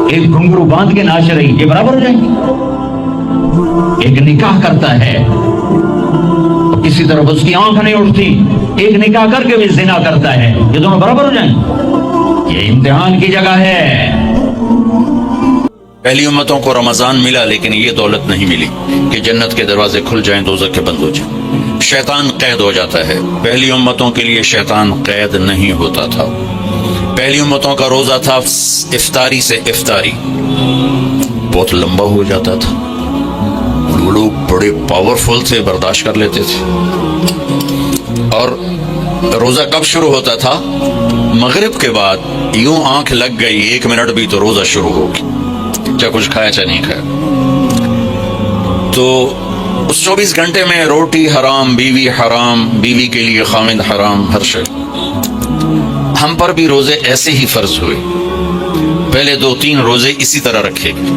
ایک گھنگرو باندھ کے ناچ رہی, یہ برابر ہو جائیں گے. ایک نکاح کرتا ہے, کسی طرف اس کی آنکھ نہیں اٹھتی, ایک نکاح کر کے بھی زنا کرتا ہے, یہ دونوں برابر ہو جائیں. یہ امتحان کی جگہ ہے. پہلی امتوں کو رمضان ملا لیکن یہ دولت نہیں ملی کہ جنت کے دروازے کھل جائیں, دوزخ کے بند ہو جائیں. شیطان قید ہو جاتا ہے. پہلی امتوں کے لیے شیطان قید نہیں ہوتا تھا. پہلی امتوں کا روزہ تھا افطاری سے افطاری, بہت لمبا ہو جاتا تھا. وہ لوگ بڑے پاورفل تھے, برداشت کر لیتے تھے. اور روزہ کب شروع ہوتا تھا؟ مغرب کے بعد یوں آنکھ لگ گئی 1 منٹ بھی تو روزہ شروع ہوگی، چاہے کچھ کھایا چاہے نہیں کھایا۔ تو اس 24 گھنٹے میں روٹی حرام، بیوی حرام، بیوی کے لیے خامد حرام، ہر شے۔ ہم پر بھی روزے ایسے ہی فرض ہوئے، پہلے 2-3 روزے اسی طرح رکھے گئے۔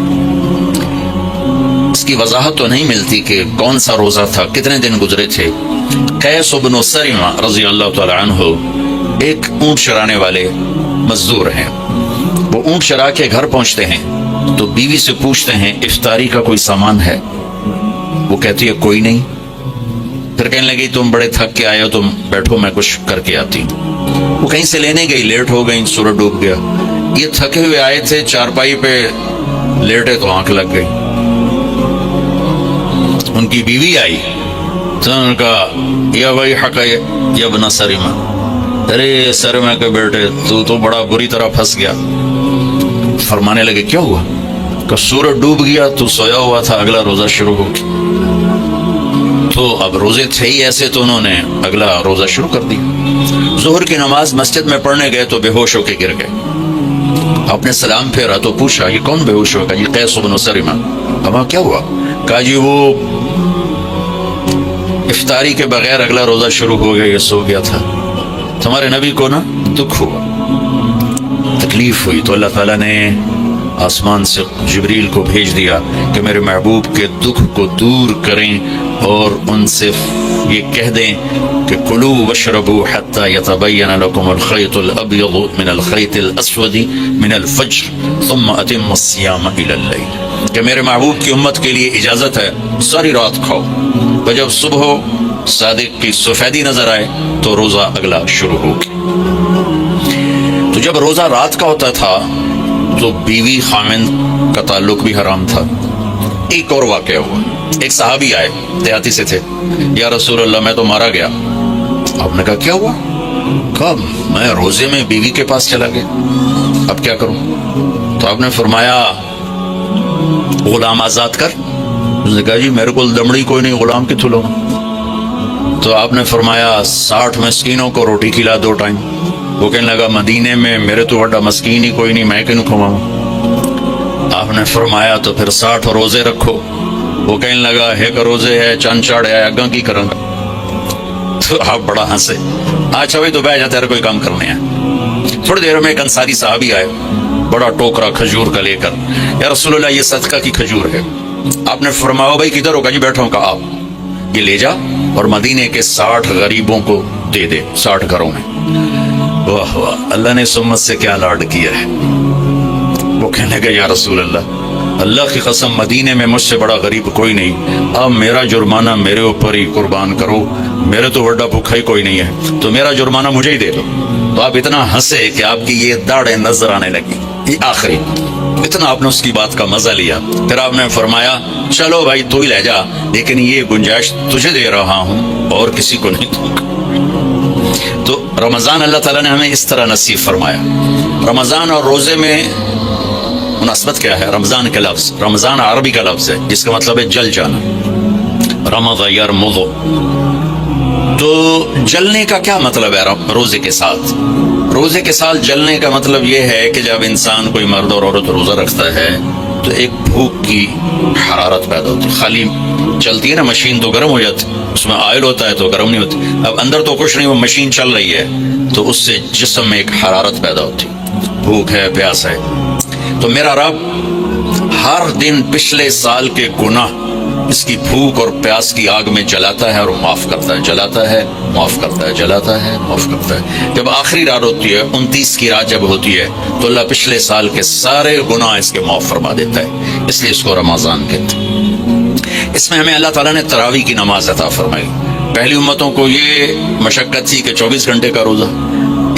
اس کی وضاحت تو نہیں ملتی کہ کون سا روزہ تھا، کتنے دن گزرے تھے۔ قیس بن سرمہ رضی اللہ تعالی عنہ ایک اونٹ چرانے والے مزدور ہیں۔ وہ اونٹ چرا کے گھر پہنچتے ہیں تو بیوی سے پوچھتے ہیں افطاری کا کوئی سامان ہے؟ وہ کہتی ہے کوئی نہیں۔ پھر کہنے لگی تم بڑے تھک کے آئے ہو، تم بیٹھو میں کچھ کر کے آتی ہوں۔ وہ کہیں سے لینے گئی، لیٹ ہو گئی، سورج ڈوب گیا۔ یہ تھکے ہوئے آئے تھے، چارپائی پہ لیٹے تو آنکھ لگ گئی۔ ان کی بیوی آئی تو انہوں نے کہا یا بھائی حق یا ابن سرمہ، ارے سرمہ کے بیٹے تو بڑا بری طرح پھنس گیا۔ فرمانے لگے کیا ہوا؟ کہ سورج ڈوب گیا تو سویا ہوا تھا، اگلا روزہ شروع ہو گیا۔ تو اب روزے تھے ہی ایسے تو انہوں نے اگلا روزہ شروع کر دیا۔ ظہر کی نماز مسجد میں پڑھنے گئے تو بے ہوش ہو کے گر گئے۔ آپ نے سلام پھیرا تو پوچھا یہ کون بے ہوش ہوگا؟ یہ قیس بن سرمہ۔ کہا کیا ہوا؟ کہا جی وہ افطاری کے بغیر اگلا روزہ شروع ہو گیا، یہ سو گیا تھا۔ تمہارے نبی کو نا دکھ ہوا، تکلیف ہوئی، تو اللہ تعالیٰ نے آسمان سے جبریل کو بھیج دیا کہ میرے محبوب کے دکھ کو دور کریں اور ان سے یہ کہہ دیں کہ کلوا واشربوا حتى يتبين لكم الخيط الابيض من الخيط الاسود من الفجر ثم اتموا الصيام الى الليل، کہ میرے محبوب کی امت کے لیے اجازت ہے ساری رات کھاؤ، اور جب صبح صادق کی سفیدی نظر آئے تو روزہ اگلا شروع ہو گیا۔ تو جب روزہ رات کا ہوتا تھا تو بیوی خامند کا تعلق بھی حرام تھا۔ ایک اور واقعہ ہوا، ایک صحابی آئے، دیہاتی سے تھے، یا رسول اللہ میں تو مارا گیا۔ آپ نے کہا کیا ہوا؟ کہا میں روزے میں بیوی کے پاس چلا گیا، اب کیا کروں؟ تو آپ نے فرمایا غلام آزاد کر۔ اس نے کہا جی میرے کو دمڑی کوئی نہیں، غلام کتوں لوں؟ تو آپ نے فرمایا 60 مسکینوں کو روٹی کھلا 2 ٹائم۔ وہ کہنے لگا مدینے میں میرے تو بڑا مسکین ہی کوئی نہیں، میں کیوں کھواؤں؟ آپ نے فرمایا تو پھر 60 روزے رکھو۔ وہ کہنے لگا ایک روزے ہے چند چاڑ ہے اگاں کی کروں گا؟ تو آپ بڑا ہنسے۔ اچھا بھائی تو بیٹھ جا، تیرا کوئی کام کرنے ہیں۔ تھوڑی دیر میں ایک انصاری صحابی آئے، بڑا ٹوکرا کھجور کا لے کر، یا رسول اللہ یہ صدقہ کی کھجور ہے۔ آپ نے فرمایا بھائی کدھر ہوگا؟ جی بیٹھا ہوں۔ کہا آپ یہ لے جا اور مدینے کے 60 غریبوں کو دے دے، 60 گھروں میں۔ واہ واہ، اللہ نے اس امت سے کیا لاڈ کیا ہے۔ وہ کہنے لگا یا رسول اللہ کی قسم مدینے میں مجھ سے بڑا غریب کوئی نہیں، اب میرا جرمانہ میرے اوپر ہی قربان کرو، میرے تو بڑا بھوکا ہی کوئی نہیں ہے، تو میرا جرمانہ مجھے ہی دے دو۔ تو آپ اتنا ہنسے کہ آپ کی یہ داڑھیں نظر آنے لگی، یہ آخری اتنا آپ نے اس کی بات کا مزہ لیا۔ پھر آپ نے فرمایا چلو بھائی تو ہی لے جا، لیکن یہ گنجائش تجھے دے رہا ہوں اور کسی کو نہیں دوں گا۔ تو رمضان اللہ تعالیٰ نے ہمیں اس طرح نصیب فرمایا۔ رمضان اور روزے میں مناسبت کیا ہے؟ رمضان کا لفظ، رمضان عربی کا لفظ ہے جس کا مطلب ہے جل جانا، رمض یرمض۔ تو جلنے کا کیا مطلب ہے روزے کے ساتھ؟ روزے کے ساتھ جلنے کا مطلب یہ ہے کہ جب انسان کوئی مرد اور عورت روزہ رکھتا ہے تو ایک بھوک کی حرارت پیدا ہوتی ہے۔ خالی چلتی ہے نا مشین تو گرم ہو جاتی، اس میں آئل ہوتا ہے تو گرم نہیں ہوتی، اب اندر تو کچھ نہیں، وہ مشین چل رہی ہے تو اس سے جسم میں ایک حرارت پیدا ہوتی، بھوک ہے، پیاس ہے۔ تو میرا رب ہر دن پچھلے سال کے گناہ اس کی بھوک اور پیاس کی آگ میں جلاتا ہے اور معاف کرتا ہے، جلاتا ہے معاف کرتا ہے، جلاتا ہے معاف کرتا ہے۔ جب آخری رات ہوتی ہے، 29 کی رات جب ہوتی ہے تو اللہ پچھلے سال کے سارے گناہ اس کے معاف فرما دیتا ہے، اس لیے اس کو رمضان کہتے ہیں۔ اس میں ہمیں اللہ تعالیٰ نے تراویح کی نماز عطا فرمائی۔ پہلی امتوں کو یہ مشقت تھی کہ 24 گھنٹے کا روزہ،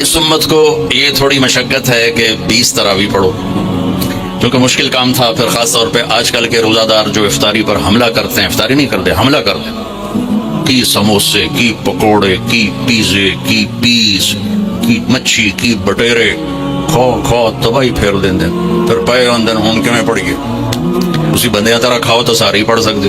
اس امت کو یہ تھوڑی مشقت ہے کہ 20 تراویح پڑھو، کیونکہ مشکل کام تھا۔ پھر خاص طور پہ آج کل کے روزہ دار جو افطاری پر حملہ کرتے ہیں، افطاری نہیں کرتے، حملہ کرتے ہیں، کی سموسے، کی پکوڑے، کی پیزے، کی پیس، کی مچھی، کی بٹیرے، کھو تباہی پھیر دیں دیں، پھر پے اندر ہون کے میں پڑھیے، اسی بندے طرح کھاؤ تو ساری پڑھ سکتے۔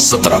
17।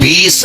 20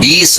20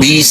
20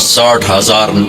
60,000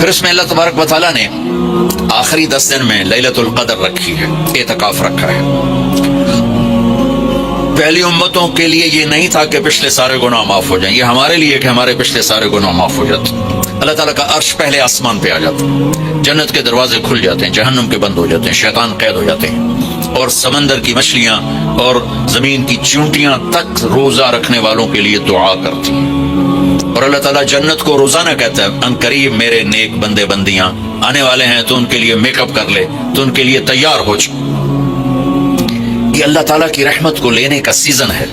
پھر اس میں اللہ تبارک و تعالیٰ نے آخری 10 دن میں لیلۃ القدر رکھی ہے، اعتکاف رکھا ہے۔ پہلی امتوں کے لیے یہ نہیں تھا کہ پچھلے سارے گناہ معاف ہو جائیں، یہ ہمارے لیے کہ ہمارے پچھلے سارے گناہ معاف ہو جاتے۔ اللہ تعالیٰ کا عرش پہلے آسمان پہ آ جاتا، جنت کے دروازے کھل جاتے ہیں، جہنم کے بند ہو جاتے ہیں، شیطان قید ہو جاتے ہیں، اور سمندر کی مچھلیاں اور زمین کی چیونٹیاں تک روزہ رکھنے والوں کے لیے دعا کرتی ہیں۔ اور اللہ تعالیٰ جنت کو روزانہ کہتا ہے ان قریب میرے نیک بندے بندیاں آنے والے ہیں، تو ان کے لیے میک اپ کر لے، تو ان کے لیے تیار ہو جائے۔ یہ اللہ تعالیٰ کی رحمت کو لینے کا سیزن ہے۔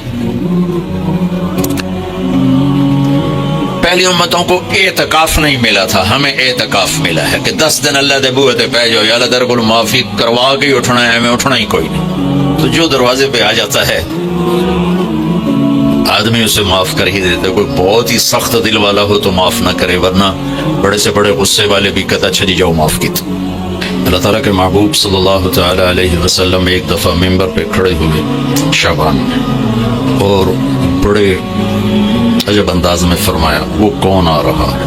پہلی امتوں کو اعتکاف نہیں ملا تھا، ہمیں اعتکاف ملا ہے کہ 10 دن اللہ دے بوئے تے پہ جاؤ، یا اللہ در کو معافی کروا کے ہی اٹھنا ہے، ہمیں اٹھنا ہی کوئی نہیں۔ تو جو دروازے پہ آ جاتا ہے آدمی اسے معاف کر ہی دیتا ہے۔ کوئی بہت ہی سخت دل والا ہو تو معاف نہ کرے، ورنہ بڑے سے بڑے غصے والے بھی کہتا اچھا جی جاؤ معاف کی۔ اللہ تعالیٰ کے محبوب صلی اللہ تعالی علیہ وسلم ایک دفعہ ممبر پہ کھڑے ہوئے شعبان میں، اور بڑے عجب انداز میں فرمایا وہ کون آ رہا ہے؟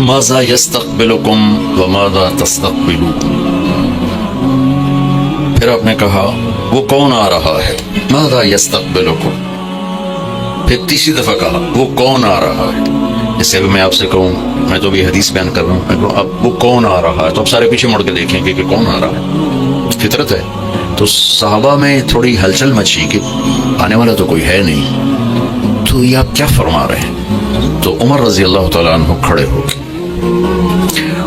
ماذا یستقبلکم وماذا تستقبلون۔ پھر آپ نے کہا وہ کون آ رہا ہے؟ ماذا یستقبلکم۔ پھر تیسری دفعہ کہا وہ کون آ رہا ہے؟ جیسے ابھی میں آپ سے کہوں، میں تو بھی حدیث بیان کر رہا ہوں، میں کہوں اب وہ کون آ رہا ہے، تو اب سارے پیچھے مڑ کے دیکھیں کہ کون آ رہا ہے، فطرت ہے۔ تو صحابہ میں تھوڑی ہلچل مچی کہ آنے والا تو کوئی ہے نہیں، تو یہ آپ کیا فرما رہے ہیں؟ تو عمر رضی اللہ تعالیٰ عنہ کھڑے ہو گئے،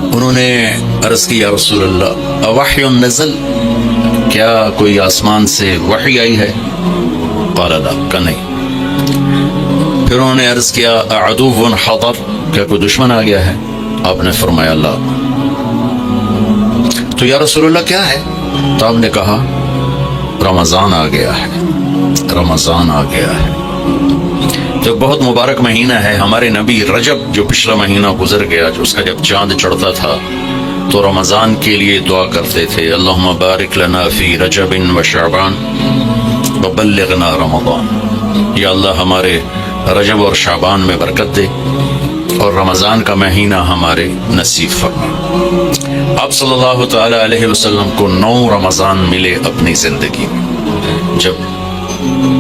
انہوں نے عرض کی یا رسول اللہ اوحی نزل، کیا کوئی آسمان سے وحی آئی ہے؟ قال لا، کہ نہیں۔ پھر انہوں نے عرض کیا اعدو حضر، کیا کوئی دشمن آ گیا ہے؟ آپ نے فرمایا لا۔ تو یا رسول اللہ کیا ہے؟ تو آپ نے کہا رمضان آ گیا ہے، رمضان آ گیا ہے۔ تو بہت مبارک مہینہ ہے، ہمارے نبی رجب جو پچھلا مہینہ گزر گیا، جو اس کا جب چاند چڑھتا تھا تو رمضان کے لیے دعا کرتے تھے اللہم بارک لنا فی رجب و شعبان وبلغنا رمضان، یا اللہ ہمارے رجب اور شعبان میں برکت دے اور رمضان کا مہینہ ہمارے نصیب فرما۔ آپ صلی اللہ تعالی علیہ وسلم کو 9 رمضان ملے اپنی زندگی میں۔ جب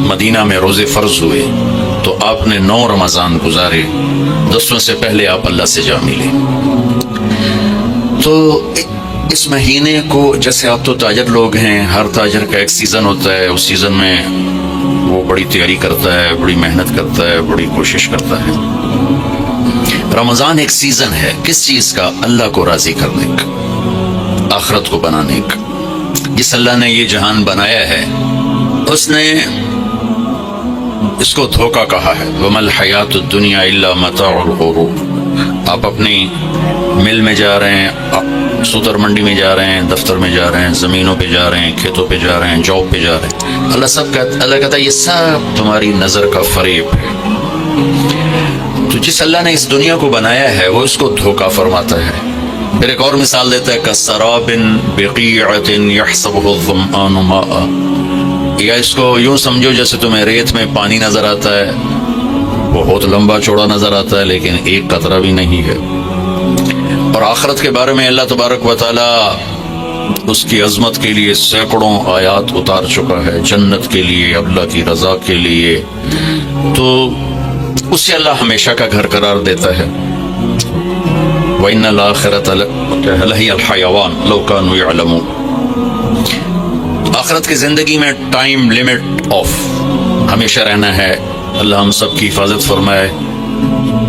مدینہ میں روزے فرض ہوئے تو آپ نے 9 رمضان گزارے، 10 سے پہلے آپ اللہ سے جا ملے۔ تو اس مہینے کو، جیسے آپ تو تاجر لوگ ہیں، ہر تاجر کا ایک سیزن ہوتا ہے، اس سیزن میں وہ بڑی تیاری کرتا ہے، بڑی محنت کرتا ہے، بڑی کوشش کرتا ہے۔ رمضان ایک سیزن ہے، کس چیز کا؟ اللہ کو راضی کرنے کا، آخرت کو بنانے کا۔ جس اللہ نے یہ جہان بنایا ہے اس نے اس کو دھوکہ کہا ہے، وَمَا الْحَيَاةُ الدُّنْيَا إِلَّا مَتَاعُ الْغُرُورِ۔ آپ اپنی مل میں جا رہے ہیں، سوتر منڈی میں جا رہے ہیں، دفتر میں جا رہے ہیں، زمینوں پہ جا رہے ہیں، کھیتوں پہ جا رہے ہیں، جاب پہ جا رہے ہیں، اللہ کہتا ہے یہ سب تمہاری نظر کا فریب ہے۔ تو جس اللہ نے اس دنیا کو بنایا ہے وہ اس کو دھوکہ فرماتا ہے۔ پھر ایک اور مثال دیتا ہے کَسَرَابٍ بِقِيعَةٍ يَحْسَبُهُ الظَّمْآنُ مَاءً، یا اس کو یوں سمجھو جیسے تمہیں ریت میں پانی نظر آتا ہے، بہت لمبا چوڑا نظر آتا ہے لیکن ایک قطرہ بھی نہیں ہے۔ اور آخرت کے بارے میں اللہ تبارک و تعالی اس کی عظمت کے لیے سینکڑوں آیات اتار چکا ہے، جنت کے لیے، اللہ کی رضا کے لیے، تو اسے اللہ ہمیشہ کا گھر قرار دیتا ہے۔ وَإِنَّ الْآخِرَةَ لَهِيَ الْحَيَوَانُ لَوْ كَانُوا يَعْلَمُونَ۔ آخرت کی زندگی میں ٹائم لیمٹ آف، ہمیشہ رہنا ہے۔ اللہ ہم سب کی حفاظت فرمائے۔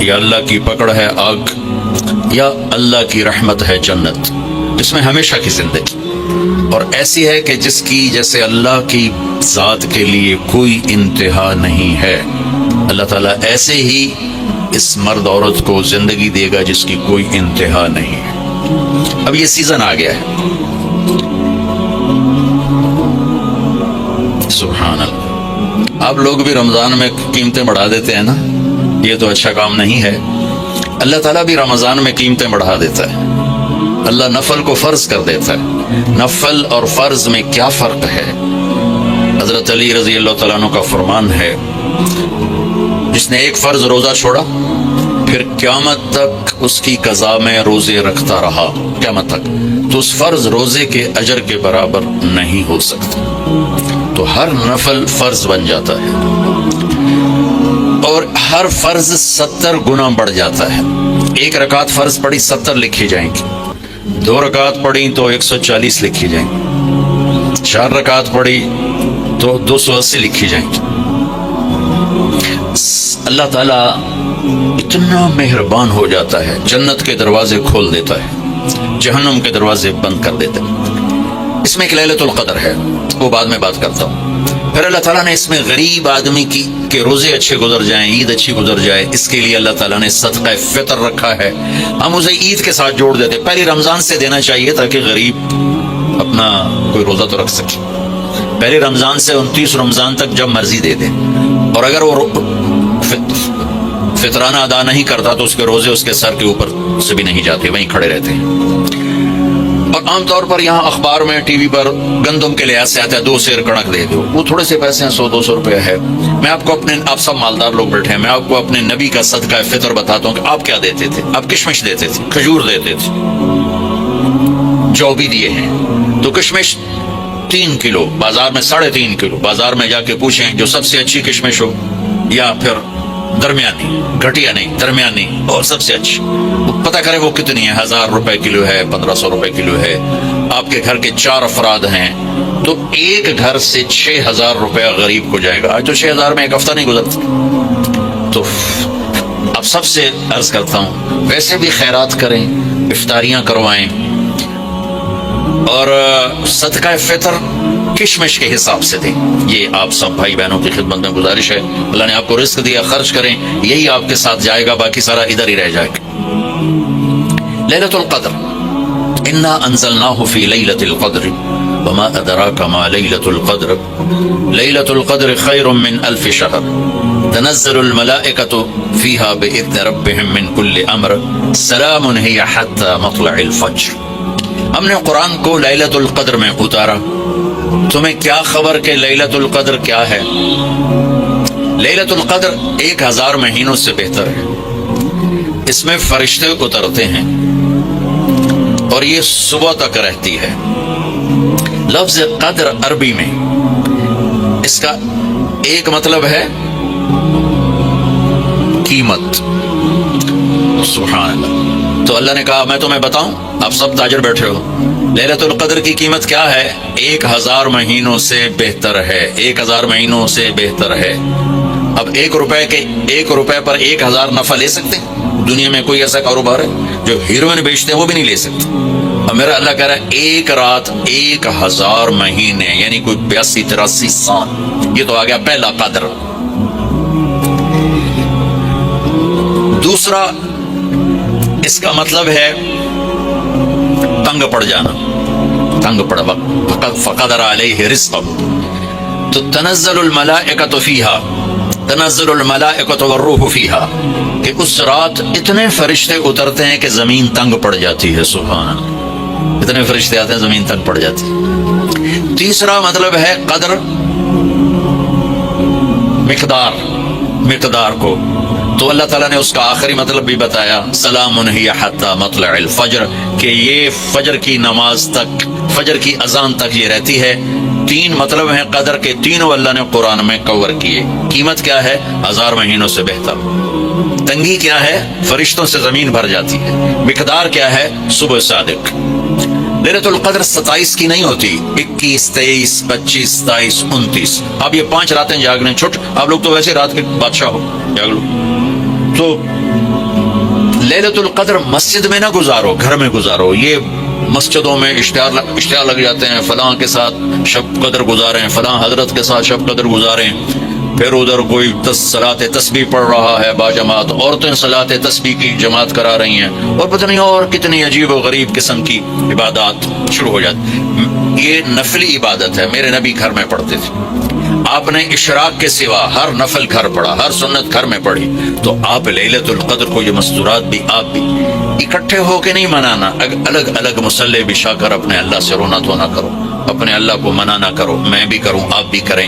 یا اللہ کی پکڑ ہے آگ، یا اللہ کی رحمت ہے جنت، جس میں ہمیشہ کی زندگی، اور ایسی ہے کہ جس کی جیسے اللہ کی ذات کے لیے کوئی انتہا نہیں ہے، اللہ تعالیٰ ایسے ہی اس مرد عورت کو زندگی دے گا جس کی کوئی انتہا نہیں ہے۔ اب یہ سیزن آ گیا ہے، سبحان اللہ۔ آپ لوگ بھی رمضان میں قیمتیں بڑھا دیتے ہیں نا، یہ تو اچھا کام نہیں ہے۔ اللہ تعالیٰ بھی رمضان میں قیمتیں بڑھا دیتا ہے، اللہ نفل کو فرض کر دیتا ہے۔ نفل اور فرض میں کیا فرق ہے؟ حضرت علی رضی اللہ تعالیٰ عنہ کا فرمان ہے، جس نے ایک فرض روزہ چھوڑا پھر قیامت تک اس کی قضا میں روزے رکھتا رہا قیامت تک، تو اس فرض روزے کے اجر کے برابر نہیں ہو سکتا۔ تو ہر نفل فرض بن جاتا ہے اور ہر فرض 70 گنا بڑھ جاتا ہے۔ ایک رکعت فرض پڑھی 70 لکھی جائیں گی، 2 رکعت پڑھی تو 140 لکھی جائیں گی، 4 رکعت پڑھی تو 280 لکھی جائیں گی۔ اللہ تعالیٰ اتنا مہربان ہو جاتا ہے، جنت کے دروازے کھول دیتا ہے، جہنم کے دروازے بند کر دیتا ہے۔ اس میں ایک لیلۃ القدر ہے، وہ بعد میں بات کرتا ہوں۔ پھر اللہ تعالیٰ نے اس میں غریب آدمی کی کہ روزے اچھے گزر جائیں، عید اچھی گزر جائے، اس کے لیے اللہ تعالیٰ نے صدقہ فطر رکھا ہے۔ ہم اسے عید کے ساتھ جوڑ دیتے، پہلی رمضان سے دینا چاہیے تاکہ غریب اپنا کوئی روزہ تو رکھ سکے۔ پہلی رمضان سے 29 رمضان تک جب مرضی دے دے، اور اگر وہ فطرانہ ادا نہیں کرتا تو اس کے روزے اس کے سر کے اوپر سے بھی نہیں جاتے، وہیں کھڑے رہتے ہیں۔ اور عام طور پر یہاں اخبار میں ٹی وی پر گندم کے لحاظ سے آتا ہے 2 سیر کڑک دے دو، وہ تھوڑے سے پیسے ہیں، 100-200 روپے ہے۔ میں آپ کو آپ سب مالدار لوگ بیٹھے ہیں، میں آپ کو اپنے نبی کا صدقہ فطر بتاتا ہوں کہ آپ کیا دیتے تھے۔ آپ کشمش دیتے تھے، کھجور دیتے تھے، جو بھی دیے ہیں۔ تو کشمش 3 کلو، بازار میں 3.5 کلو، بازار میں جا کے پوچھیں جو سب سے اچھی کشمش ہو، یا پھر درمیانی، گھٹیا نہیں، درمیانی اور سب سے اچھی، پتہ کرے وہ کتنی ہے، 1000 روپے کلو ہے، 1500 روپے کلو ہے۔ آپ کے گھر کے 4 افراد ہیں تو ایک گھر سے 6000 روپے غریب کو جائے گا۔ آج تو 6000 میں ایک ہفتہ نہیں گزرتا۔ تو اب سب سے عرض کرتا ہوں، ویسے بھی خیرات کریں، افطاریاں کروائیں، اور صدقہ فطر کشمش کے حساب سے دیں۔ یہ آپ سب بھائی بہنوں کی خدمت میں گزارش ہے۔ اللہ نے آپ کو رزق دیا، خرچ کریں، یہی آپ کے ساتھ جائے گا، باقی سارا ادھر ہی رہ جائے گا۔ لیلۃ القدر، انا انزلناہ فی لیلۃ القدر وما ادراک ما لیلۃ القدر لیلۃ القدر خیر من 1000 شہر تنزل الملائکۃ فیہا باذن ربہم من کل امر سلام ہی حتی مطلع الفجر۔ ہم نے قرآن کو لیلۃ القدر میں اتارا۔ تمہیں کیا خبر کہ لیلۃ القدر کیا ہے؟ لیلۃ القدر 1000 مہینوں سے بہتر ہے۔ اس میں فرشتے اترتے ہیں اور یہ صبح تک رہتی ہے۔ لفظ قدر عربی میں اس کا ایک مطلب ہے قیمت۔ سبحان اللہ۔ تو اللہ نے کہا میں تمہیں بتاؤں، آپ سب تاجر بیٹھے ہو، لیلۃ القدر کی قیمت کیا ہے؟ 1000 مہینوں سے بہتر ہے، 1000 مہینوں سے بہتر ہے۔ اب 1 روپے پر 1000 نفع لے سکتے ہیں؟ دنیا میں کوئی ایسا کاروبار ہے؟ جو ہیروئن بیچتے ہیں وہ بھی نہیں لے سکتے۔ اب میرا اللہ کہہ رہا ہے 1 رات 1000 مہینے، یعنی کوئی 82-83 سال۔ یہ تو آ گیا پہلا قدر۔ دوسرا اس کا مطلب ہے تنگ پڑ جانا، تنگ پڑ فقدر علیہ رزقہ۔ تو تنزل الملائکۃ فیہا، تنزل الملائکۃ والروح فیہا، کہ اس رات اتنے فرشتے اترتے ہیں کہ زمین تنگ پڑ جاتی ہے۔ سبحان اللہ، اتنے فرشتے آتے ہیں زمین تنگ پڑ جاتی ہے۔ تیسرا مطلب ہے قدر، مقدار کو، تو اللہ تعالیٰ نے اس کا آخری مطلب بھی بتایا، سلام ہی حتی مطلع الفجر، کہ یہ فجر کی نماز تک، فجر کی اذان تک یہ رہتی ہے۔ 3 مطلب ہیں قدر کے، تینوں اللہ نے قرآن میں کور کیے۔ قیمت کیا ہے؟ 1000 مہینوں سے بہتر۔ تنگی کیا ہے؟ فرشتوں سے زمین بھر جاتی ہے۔ مقدار کیا ہے؟ صبح صادق۔ لیلۃ القدر 27 کی نہیں ہوتی، 21، 23، 25، 27، 29۔ اب یہ 5 راتیں جاگنے چھٹ، آپ لوگ تو ویسے رات کے بادشاہ ہو، جاگ لو۔ تو لیلۃ القدر مسجد میں نہ گزارو، گھر میں گزارو۔ یہ مسجدوں میں اشتہار لگ جاتے ہیں، فلاں کے ساتھ شب قدر گزاریں، فلاں حضرت کے ساتھ شب قدر گزاریں، پھر ادھر کوئی صلاۃ تسبیح پڑھ رہا ہے باجماعت، عورتیں صلاۃ تسبیح کی جماعت کرا رہی ہیں، اور پتہ نہیں اور کتنی عجیب و غریب قسم کی عبادات شروع ہو جاتی۔ یہ نفلی عبادت ہے، میرے نبی گھر میں پڑھتے تھے۔ آپ نے اشراق کے سوا ہر نفل گھر پڑھا، ہر سنت گھر میں پڑھی۔ تو آپ لیلۃ القدر کو یہ مستورات بھی آپ بھی اکٹھے ہو کے نہیں منانا، الگ الگ مصلی بچھا کر اپنے اللہ سے رونا دھونا کرو، اپنے اللہ کو منانا کرو، میں بھی کروں، آپ بھی کریں۔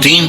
3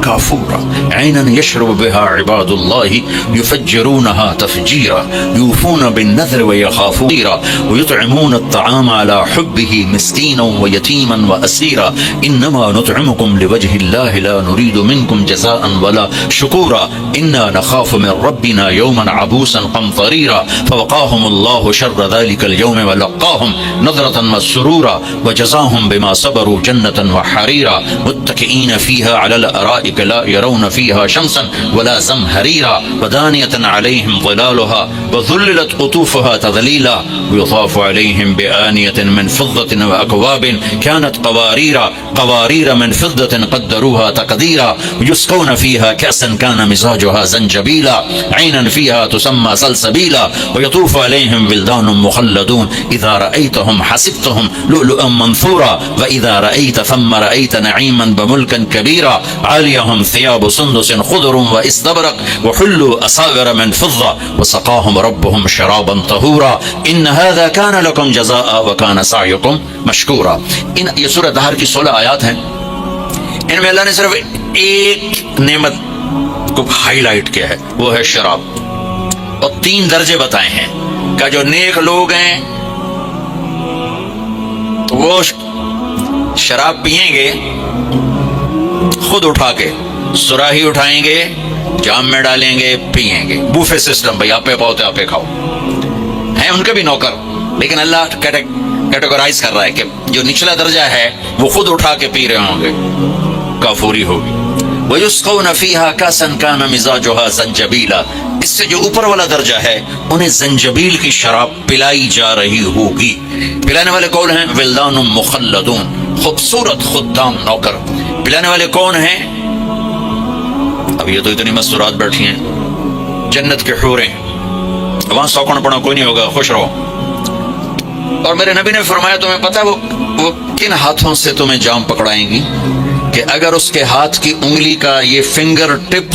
كافورا عينا يشرب بها عباد الله يفجرونها تفجيرا يوفون بالنذر ويخافون ويطعمون الطعام على حبه مسكينا ويتيما وأسيرا إنما نطعمكم لوجه الله لا نريد منكم جزاء ولا شكورا إنا نخاف من ربنا يوما عبوسا قمطريرا فوقاهم الله شر ذلك اليوم ولقاهم نظرة وسرورا وجزاهم بما صبروا جنة وحريرا متكئين فيها على الأرائك لا يرون فيها شمسا ولا زمهريرا ودانية عليهم ظلالها وذللت قطوفها تذليلا ويطاف عليهم بآنية من فضة وأكواب كانت قوارير من فضة قدروها تقديرا ويسقون فيها كأسا كان مزاجها زنجبيلا عينا فيها تسمى سلسبيلا ويطوف عليهم ولدان مخلدون إذا رأيتهم حسبتهم لؤلؤا منثورا وإذا رأيت ثم رأيت نعيما بملكا كبيرا عاليهم ثياب سندس خضر واستبرق وحلوا أساور من فضة وسقاهم ربهم شرابا طهورا إن هذا كان لكم جزاء وكان سعيكم مشكورا. یہ سورہ دہر کی 16 آیات ہیں. ان میں اللہ نے صرف ایک نعمت کو ہائی لائٹ کیا ہے, وہ ہے شراب, اور 3 درجے بتائے ہیں کہ جو نیک لوگ ہیں وہ شراب پیئیں گے خود اٹھا کے, سراہی اٹھائیں گے, جام میں ڈالیں گے, پیئیں گے. بوفے سسٹم, بھائی آپ پہ پاؤ آپ پہ کھاؤ. ہیں ان کے بھی نوکر, لیکن اللہ کیٹیگرائز کر رہا ہے کہ جو نچلا درجہ ہے وہ خود اٹھا کے پی رہے ہوں گے, کافوری ہوگی. وَيُسْقَوْنَ فِيهَا كَأْسًا كَانَ مِزَاجُهَا زَنْجَبِيلًا, اس سے جو اوپر والا درجہ ہے انہیں زنجبیل کی شراب پلائی جا رہی ہوگی. پلانے والے کون ہیں؟ ولدان مخلدون, خوبصورت خدام نوکر. پلانے والے کون ہیں؟ اب یہ تو اتنی مستورات بیٹھی ہیں, جنت کے حوریں, وہاں سوکن پڑا کوئی نہیں ہوگا, خوش رہو. اور میرے نبی نے فرمایا تمہیں پتا وہ کن ہاتھوں سے تمہیں جام پکڑائیں گی کہ اگر اس کے ہاتھ کی انگلی کا یہ فنگر ٹپ